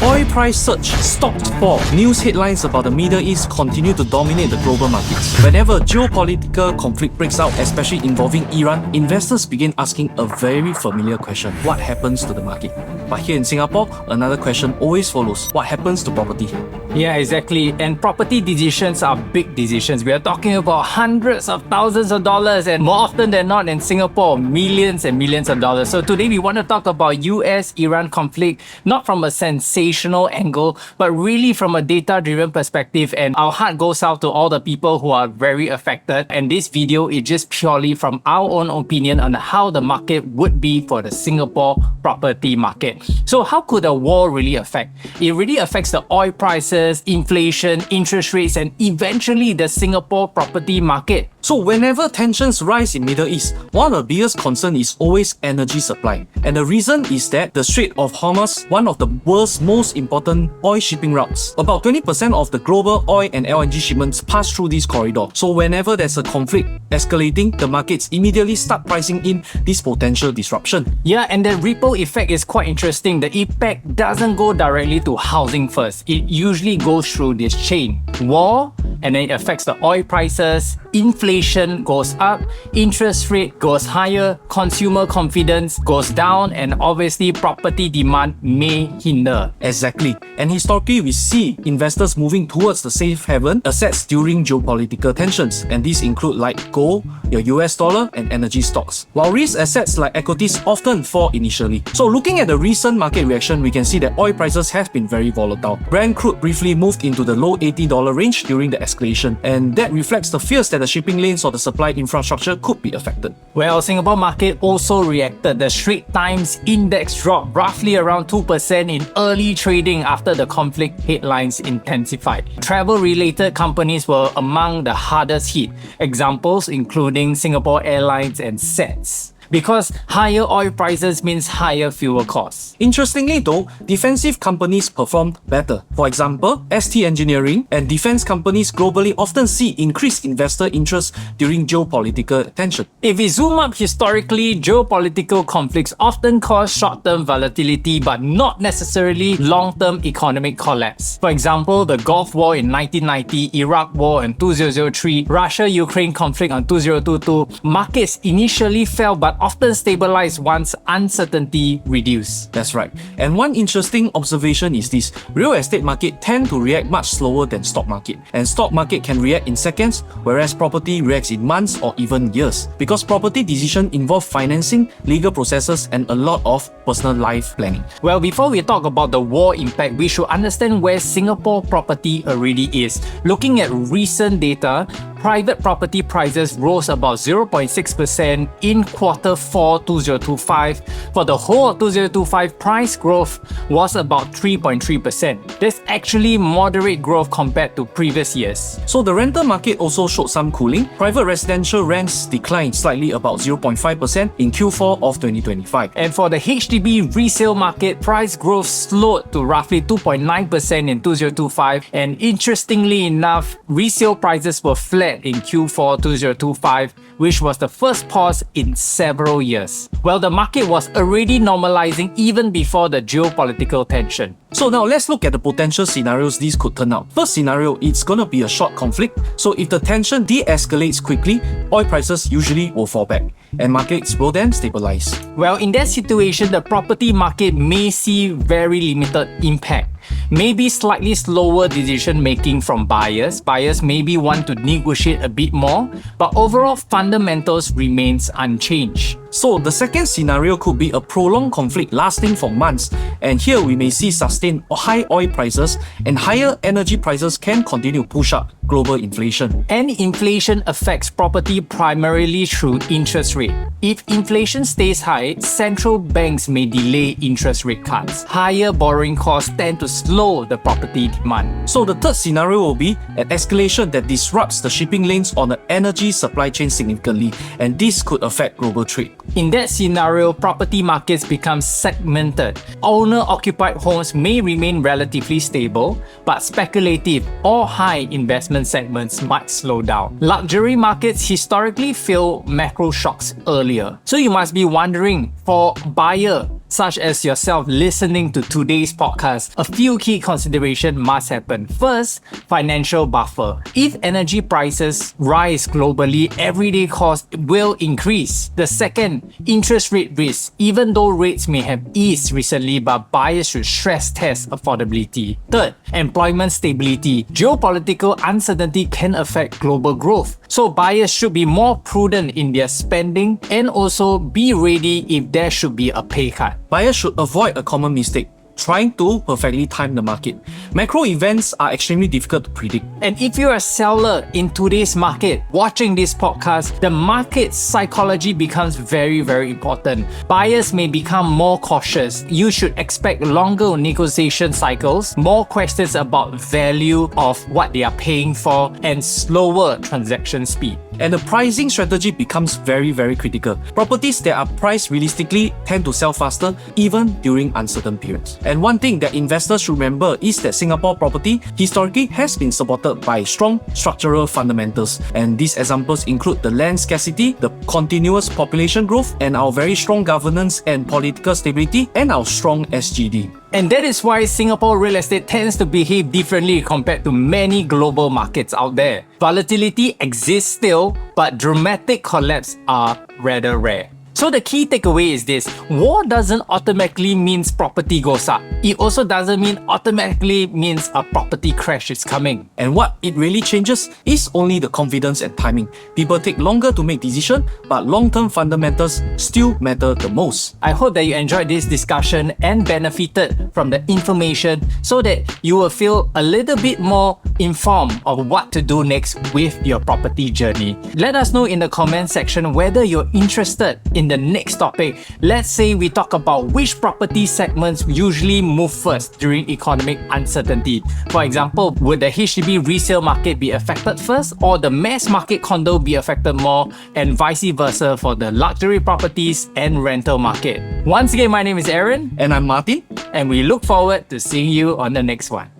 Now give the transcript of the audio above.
Oil price surge, stocks fall. News headlines about the Middle East continue to dominate the global markets. Whenever geopolitical conflict breaks out, especially involving Iran, investors begin asking a very familiar question: what happens to the market? But here in Singapore, another question always follows: what happens to property? Yeah, exactly. And property decisions are big decisions. We are talking about hundreds of thousands of dollars, and more often than not in Singapore, millions and millions of dollars. So today we want to talk about US-Iran conflict, not from a sensational angle, but really from a data-driven perspective. And our heart goes out to all the people who are very affected. And this video is just purely from our own opinion on how the market would be for the Singapore property market. So how could a war really affect? It really affects the oil prices, inflation, interest rates, and eventually the Singapore property market. So whenever tensions rise in Middle East, one of the biggest concerns is always energy supply. And the reason is that the Strait of Hormuz, one of the world's most important oil shipping routes. About 20% of the global oil and LNG shipments pass through this corridor. So whenever there's a conflict escalating, the markets immediately start pricing in this potential disruption. Yeah, and the ripple effect is quite interesting. The impact doesn't go directly to housing first. It usually goes through this chain. War, and then it affects the oil prices, inflation goes up, interest rate goes higher, consumer confidence goes down, and obviously property demand may hinder. Exactly. And historically, we see investors moving towards the safe haven assets during geopolitical tensions. And these include like gold, your US dollar, and energy stocks. While risk assets like equities often fall initially. So looking at the recent market reaction, we can see that oil prices have been very volatile. Brent crude briefly moved into the low $80 range during the escalation. And that reflects the fears that the shipping lanes or the supply infrastructure could be affected. Well, Singapore market also reacted. The Straits Times index dropped roughly around 2% in early trading after the conflict headlines intensified. Travel-related companies were among the hardest hit. Examples including Singapore Airlines and SETS. Because higher oil prices means higher fuel costs. Interestingly though, defensive companies performed better. For example, ST Engineering and defense companies globally often see increased investor interest during geopolitical tension. If we zoom up historically, geopolitical conflicts often cause short-term volatility but not necessarily long-term economic collapse. For example, the Gulf War in 1990, Iraq War in 2003, Russia-Ukraine conflict in 2022, markets initially fell but often stabilize once uncertainty reduced. That's right. And one interesting observation is this: real estate market tend to react much slower than stock market. And stock market can react in seconds, whereas property reacts in months or even years. Because property decisions involve financing, legal processes, and a lot of personal life planning. Well, before we talk about the war impact, we should understand where Singapore property already is. Looking at recent data, private property prices rose about 0.6% in Q4 2025. For the whole of 2025, price growth was about 3.3%. That's actually moderate growth compared to previous years. So the rental market also showed some cooling. Private residential rents declined slightly, about 0.5% in Q4 of 2025. And for the HDB resale market, price growth slowed to roughly 2.9% in 2025. And interestingly enough, resale prices were flat in Q4 2025, which was the first pause in several years. Well, the market was already normalizing even before the geopolitical tension. So now let's look at the potential scenarios these could turn out. First scenario, it's gonna be a short conflict. So if the tension de-escalates quickly, oil prices usually will fall back and markets will then stabilize. Well, in that situation, the property market may see very limited impact. Maybe slightly slower decision making from buyers. Buyers maybe want to negotiate a bit more, but overall fundamentals remains unchanged. So the second scenario could be a prolonged conflict lasting for months, and here we may see sustained high oil prices, and higher energy prices can continue to push up global inflation. And inflation affects property primarily through interest rate. If inflation stays high, central banks may delay interest rate cuts. Higher borrowing costs tend to slow the property demand. So the third scenario will be an escalation that disrupts the shipping lanes on the energy supply chain significantly, and this could affect global trade. In that scenario, property markets become segmented. Owner-occupied homes may remain relatively stable, but speculative or high investment segments might slow down. Luxury markets historically feel macro shocks earlier. So you must be wondering, for buyer, such as yourself listening to today's podcast, a few key considerations must happen. First, financial buffer. If energy prices rise globally, everyday costs will increase. The second, interest rate risk. Even though rates may have eased recently, but buyers should stress test affordability. Third, employment stability. Geopolitical uncertainty can affect global growth, so buyers should be more prudent in their spending and also be ready if there should be a pay cut. Buyers should avoid a common mistake, trying to perfectly time the market. Macro events are extremely difficult to predict. And if you're a seller in today's market, watching this podcast, the market psychology becomes very, very important. Buyers may become more cautious. You should expect longer negotiation cycles, more questions about value of what they are paying for, and slower transaction speed. And the pricing strategy becomes very, very critical. Properties that are priced realistically tend to sell faster even during uncertain periods. And one thing that investors should remember is that Singapore property historically has been supported by strong structural fundamentals. And these examples include the land scarcity, the continuous population growth, and our very strong governance and political stability, and our strong SGD. And that is why Singapore real estate tends to behave differently compared to many global markets out there. Volatility exists still, but dramatic collapse are rather rare. So the key takeaway is this: war doesn't automatically means property goes up. It also doesn't mean automatically means a property crash is coming. And what it really changes is only the confidence and timing. People take longer to make decisions, but long-term fundamentals still matter the most. I hope that you enjoyed this discussion and benefited from the information so that you will feel a little bit more informed of what to do next with your property journey. Let us know in the comment section whether you're interested in the next topic. Let's say we talk about which property segments usually move first during economic uncertainty. For example, would the HDB resale market be affected first, or the mass market condo be affected more, and vice versa for the luxury properties and rental market. Once again, my name is Aaron, And I'm Martin. and we look forward to seeing you on the next one.